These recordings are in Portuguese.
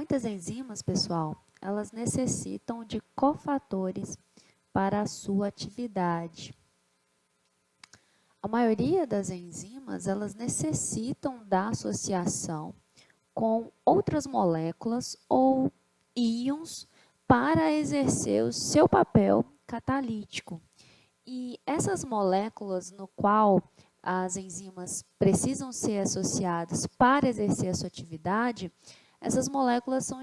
Muitas enzimas, pessoal, elas necessitam de cofatores para a sua atividade. A maioria das enzimas, elas necessitam da associação com outras moléculas ou íons para exercer o seu papel catalítico. E essas moléculas no qual as enzimas precisam ser associadas para exercer a sua atividade, essas moléculas são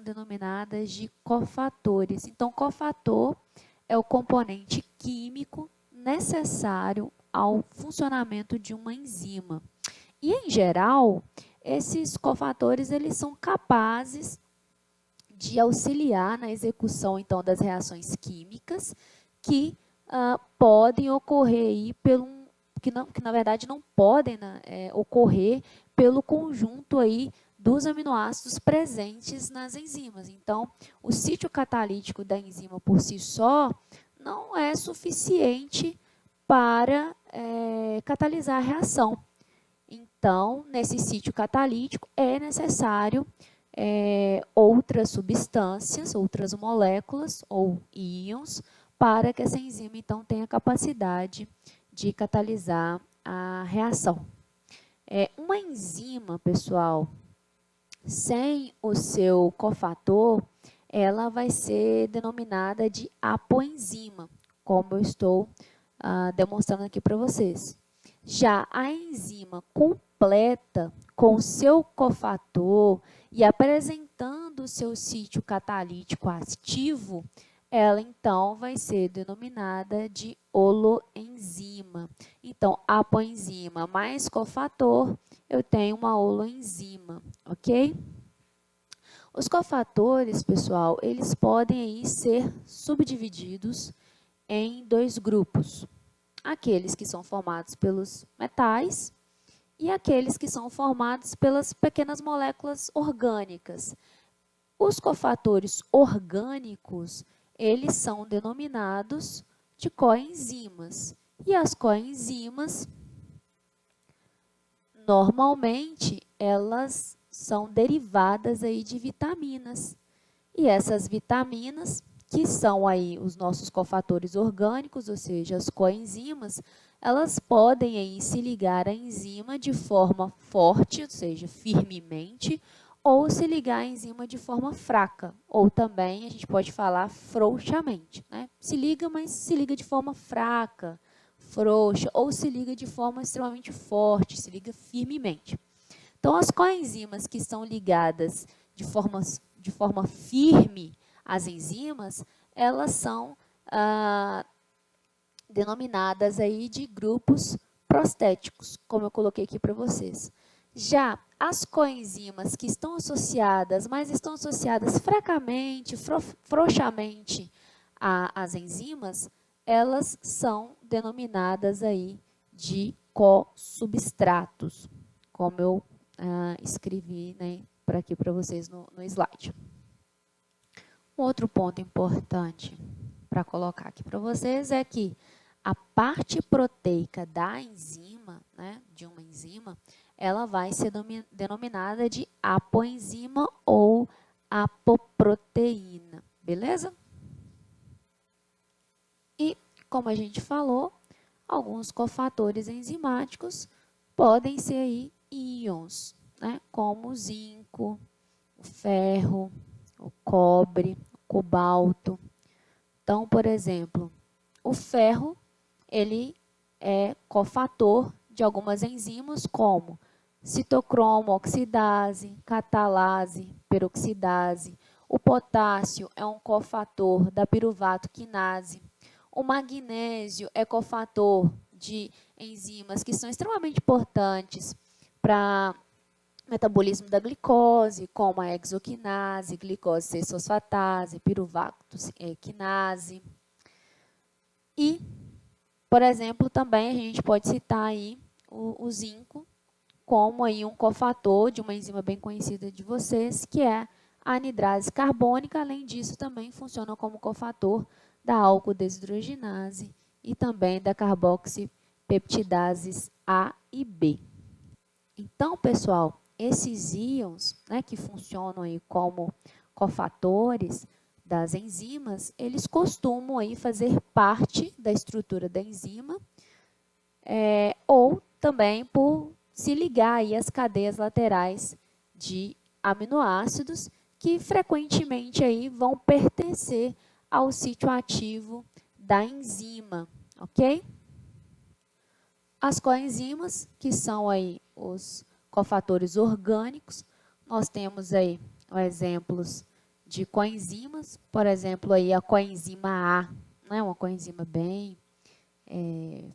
denominadas de cofatores. Então, cofator é o componente químico necessário ao funcionamento de uma enzima. E, em geral, esses cofatores eles são capazes de auxiliar na execução, então, das reações químicas que podem ocorrer aí que na verdade não podem ocorrer pelo conjunto aí dos aminoácidos presentes nas enzimas. Então, o sítio catalítico da enzima por si só não é suficiente para catalisar a reação. Então, nesse sítio catalítico é necessário outras substâncias, outras moléculas ou íons, para que essa enzima, então, tenha capacidade de catalisar a reação. Uma enzima, pessoal, sem o seu cofator, ela vai ser denominada de apoenzima, como eu estou demonstrando aqui para vocês. Já a enzima completa, com o seu cofator e apresentando o seu sítio catalítico ativo, ela então vai ser denominada de holoenzima. Então, apoenzima mais cofator, eu tenho uma holoenzima, ok? Os cofatores, pessoal, eles podem aí ser subdivididos em dois grupos. Aqueles que são formados pelos metais e aqueles que são formados pelas pequenas moléculas orgânicas. Os cofatores orgânicos, eles são denominados de coenzimas. E as coenzimas, normalmente, elas são derivadas aí de vitaminas. E essas vitaminas, que são aí os nossos cofatores orgânicos, ou seja, as coenzimas, elas podem aí se ligar à enzima de forma forte, ou seja, firmemente, ou se ligar à enzima de forma fraca, ou também a gente pode falar frouxamente, né? Se liga, mas se liga de forma fraca, frouxa, ou se liga de forma extremamente forte, se liga firmemente. Então, as coenzimas que estão ligadas de forma firme às enzimas, elas são denominadas aí de grupos prostéticos, como eu coloquei aqui para vocês. Já as coenzimas que estão associadas, mas estão associadas fracamente, frouxamente às enzimas, elas são denominadas aí de co-substratos, como eu escrevi, né, por aqui para vocês no slide. Um outro ponto importante para colocar aqui para vocês é que a parte proteica da enzima, né, de uma enzima, ela vai ser denominada de apoenzima ou apoproteína, beleza? E, como a gente falou, alguns cofatores enzimáticos podem ser aí íons, né, como o zinco, o ferro, o cobre, o cobalto. Então, por exemplo, o ferro, ele é cofator de algumas enzimas como citocromo oxidase, catalase, peroxidase. O potássio é um cofator da piruvato quinase. O magnésio é cofator de enzimas que são extremamente importantes para metabolismo da glicose, como a exoquinase, glicose 6-fosfatase, piruvato quinase. E, por exemplo, também a gente pode citar aí o zinco como aí um cofator de uma enzima bem conhecida de vocês, que é a anidrase carbônica. Além disso, também funciona como cofator da álcool-desidrogenase e também da carboxipeptidases A e B. Então, pessoal, esses íons, né, que funcionam aí como cofatores das enzimas, eles costumam aí fazer parte da estrutura da enzima, ou também por se ligar aí às cadeias laterais de aminoácidos, que frequentemente aí vão pertencer ao sítio ativo da enzima, ok? As coenzimas, que são aí os cofatores orgânicos, nós temos aí exemplos de coenzimas, por exemplo, aí a coenzima A, né, uma coenzima bem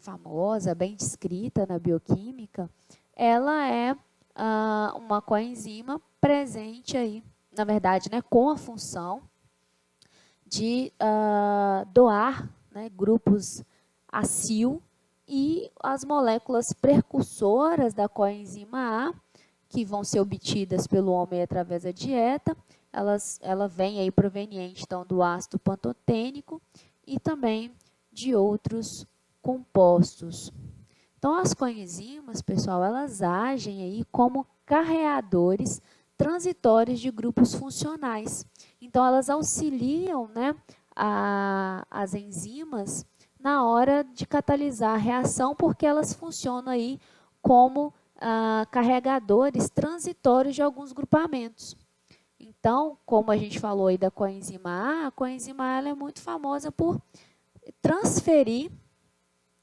famosa, bem descrita na bioquímica. Ela é uma coenzima presente aí, na verdade, né, com a função de doar, né, grupos acil, e as moléculas precursoras da coenzima A, que vão ser obtidas pelo homem através da dieta, ela vem aí proveniente então do ácido pantotênico e também de outros compostos. Então, as coenzimas, pessoal, elas agem aí como carreadores transitórios de grupos funcionais. Então, elas auxiliam, né, as enzimas na hora de catalisar a reação, porque elas funcionam aí como carregadores transitórios de alguns grupamentos. Então, como a gente falou aí da coenzima A ela é muito famosa por transferir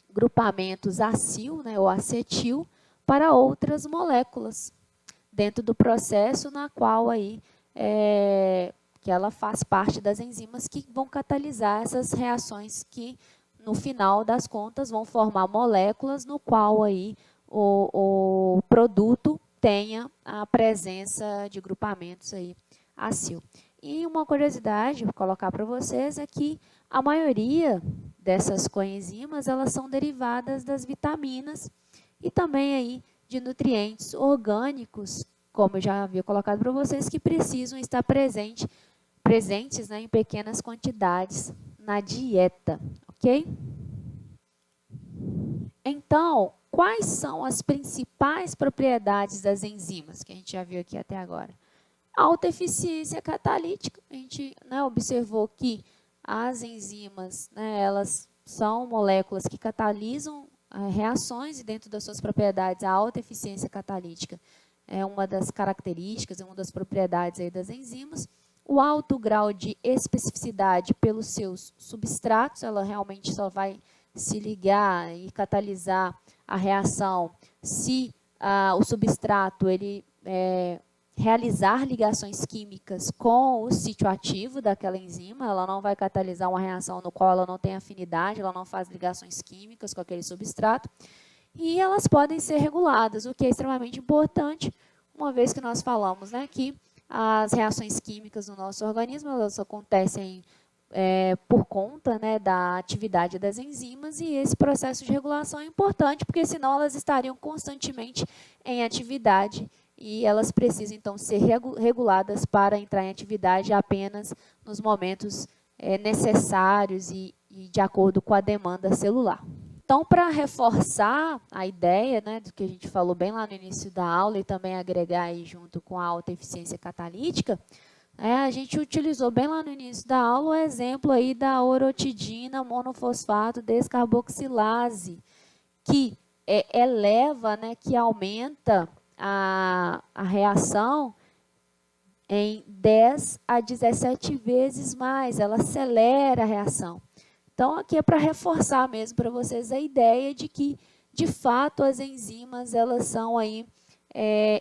grupamentos acil, né, ou acetil, para outras moléculas, dentro do processo na qual aí, que ela faz parte das enzimas que vão catalisar essas reações que, no final das contas, vão formar moléculas no qual aí o produto tenha a presença de grupamentos aí acil. E uma curiosidade, vou colocar para vocês, é que a maioria dessas coenzimas, elas são derivadas das vitaminas e também aí de nutrientes orgânicos, como eu já havia colocado para vocês, que precisam estar presentes, né, em pequenas quantidades na dieta, ok? Então, quais são as principais propriedades das enzimas, que a gente já viu aqui até agora? Alta eficiência catalítica, a gente, né, observou que as enzimas, né, elas são moléculas que catalisam reações, e dentro das suas propriedades, a alta eficiência catalítica é uma das características, é uma das propriedades aí das enzimas. O alto grau de especificidade pelos seus substratos, ela realmente só vai se ligar e catalisar a reação se o substrato ele realizar ligações químicas com o sítio ativo daquela enzima. Ela não vai catalisar uma reação no qual ela não tem afinidade, ela não faz ligações químicas com aquele substrato. E elas podem ser reguladas, o que é extremamente importante, uma vez que nós falamos, né, que as reações químicas no nosso organismo, elas acontecem por conta, né, da atividade das enzimas, e esse processo de regulação é importante, porque senão elas estariam constantemente em atividade, e elas precisam, então, ser reguladas para entrar em atividade apenas nos momentos necessários e de acordo com a demanda celular. Então, para reforçar a ideia, né, do que a gente falou bem lá no início da aula e também agregar aí junto com a alta eficiência catalítica, a gente utilizou bem lá no início da aula o exemplo aí da orotidina monofosfato descarboxilase, que eleva, né, que aumenta a reação em 10 a 17 vezes mais, ela acelera a reação. Então, aqui é para reforçar mesmo para vocês a ideia de que, de fato, as enzimas, elas são aí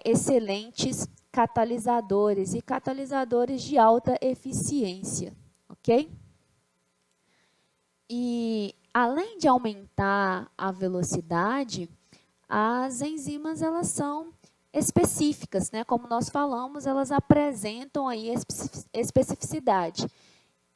excelentes catalisadores, e catalisadores de alta eficiência, ok? E, além de aumentar a velocidade, as enzimas, elas são específicas, né? Como nós falamos, elas apresentam aí especificidade.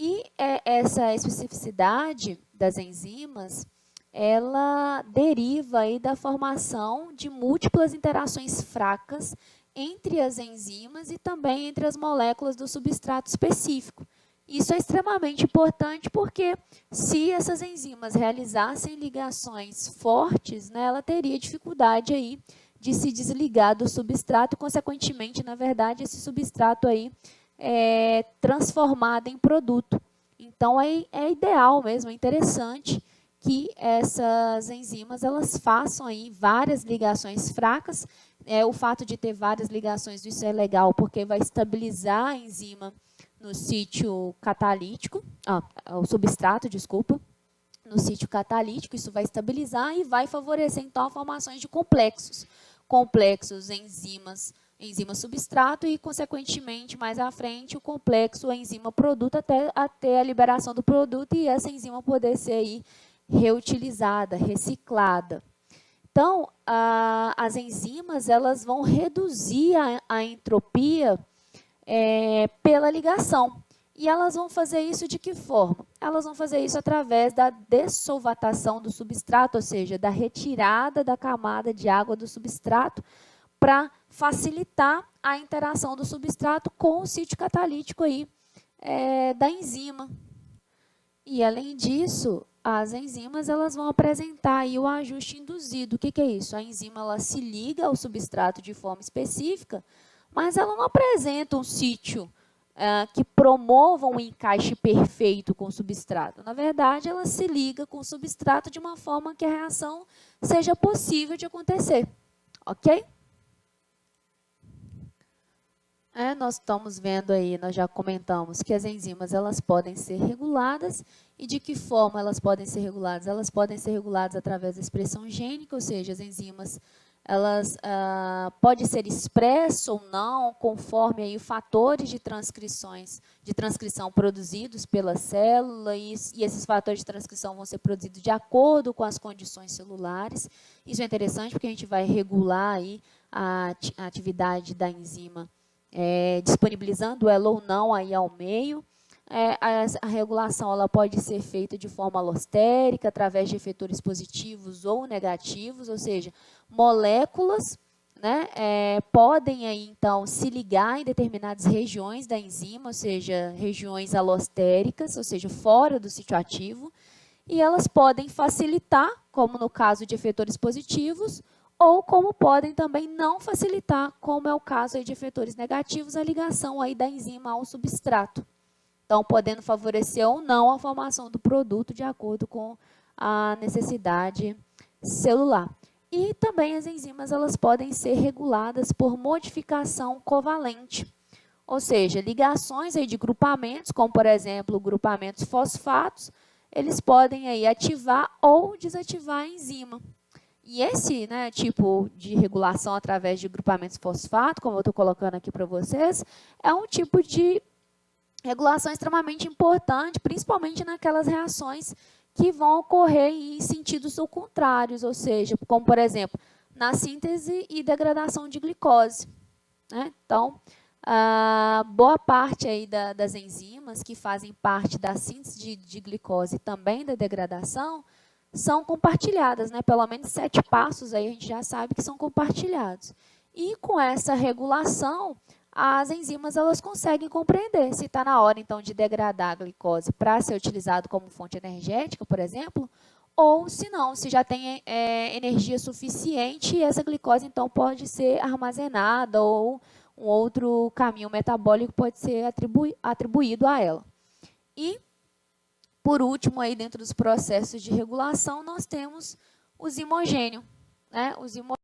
E essa especificidade das enzimas, ela deriva aí da formação de múltiplas interações fracas entre as enzimas e também entre as moléculas do substrato específico. Isso é extremamente importante porque, se essas enzimas realizassem ligações fortes, né, ela teria dificuldade aí de se desligar do substrato e, consequentemente, na verdade, esse substrato aí é transformado em produto. Então, é ideal mesmo, é interessante que essas enzimas elas façam aí várias ligações fracas. O fato de ter várias ligações, isso é legal, porque vai estabilizar a enzima no sítio catalítico, o substrato, desculpa, no sítio catalítico, isso vai estabilizar e vai favorecer, então, a formação de complexos enzima substrato e, consequentemente, mais à frente, o complexo enzima produto até a liberação do produto e essa enzima poder ser aí reutilizada, reciclada. Então, as enzimas elas vão reduzir a entropia pela ligação. E elas vão fazer isso de que forma? Elas vão fazer isso através da dessolvatação do substrato, ou seja, da retirada da camada de água do substrato para facilitar a interação do substrato com o sítio catalítico aí, da enzima. E, além disso, as enzimas elas vão apresentar aí o ajuste induzido. O que é isso? A enzima ela se liga ao substrato de forma específica, mas ela não apresenta um sítio que promova um encaixe perfeito com o substrato. Na verdade, ela se liga com o substrato de uma forma que a reação seja possível de acontecer. Ok? Nós estamos vendo aí, nós já comentamos que as enzimas elas podem ser reguladas e de que forma elas podem ser reguladas? Elas podem ser reguladas através da expressão gênica, ou seja, as enzimas elas podem ser expressas ou não, conforme aí fatores de transcrição produzidos pela célula e esses fatores de transcrição vão ser produzidos de acordo com as condições celulares. Isso é interessante porque a gente vai regular aí a atividade da enzima, disponibilizando ela ou não aí ao meio. A regulação ela pode ser feita de forma alostérica, através de efetores positivos ou negativos, ou seja, moléculas podem aí, então, se ligar em determinadas regiões da enzima, ou seja, regiões alostéricas, ou seja, fora do sítio ativo, e elas podem facilitar, como no caso de efetores positivos, ou como podem também não facilitar, como é o caso aí de efetores negativos, a ligação aí da enzima ao substrato. Então, podendo favorecer ou não a formação do produto de acordo com a necessidade celular. E também as enzimas elas podem ser reguladas por modificação covalente, ou seja, ligações aí de grupamentos, como por exemplo, grupamentos fosfatos, eles podem aí ativar ou desativar a enzima. E esse tipo de regulação através de grupamentos fosfato, como eu estou colocando aqui para vocês, é um tipo de regulação extremamente importante, principalmente naquelas reações que vão ocorrer em sentidos ou contrários, ou seja, como, por exemplo, na síntese e degradação de glicose. Então, boa parte aí das enzimas que fazem parte da síntese de glicose e também da degradação são compartilhadas, pelo menos 7 passos aí a gente já sabe que são compartilhados. E com essa regulação, as enzimas elas conseguem compreender se está na hora, então, de degradar a glicose para ser utilizado como fonte energética, por exemplo, ou se não, se já tem energia suficiente e essa glicose, então, pode ser armazenada ou um outro caminho metabólico pode ser atribuído a ela. E, por último, aí dentro dos processos de regulação, nós temos o zimogênio. O zimogênio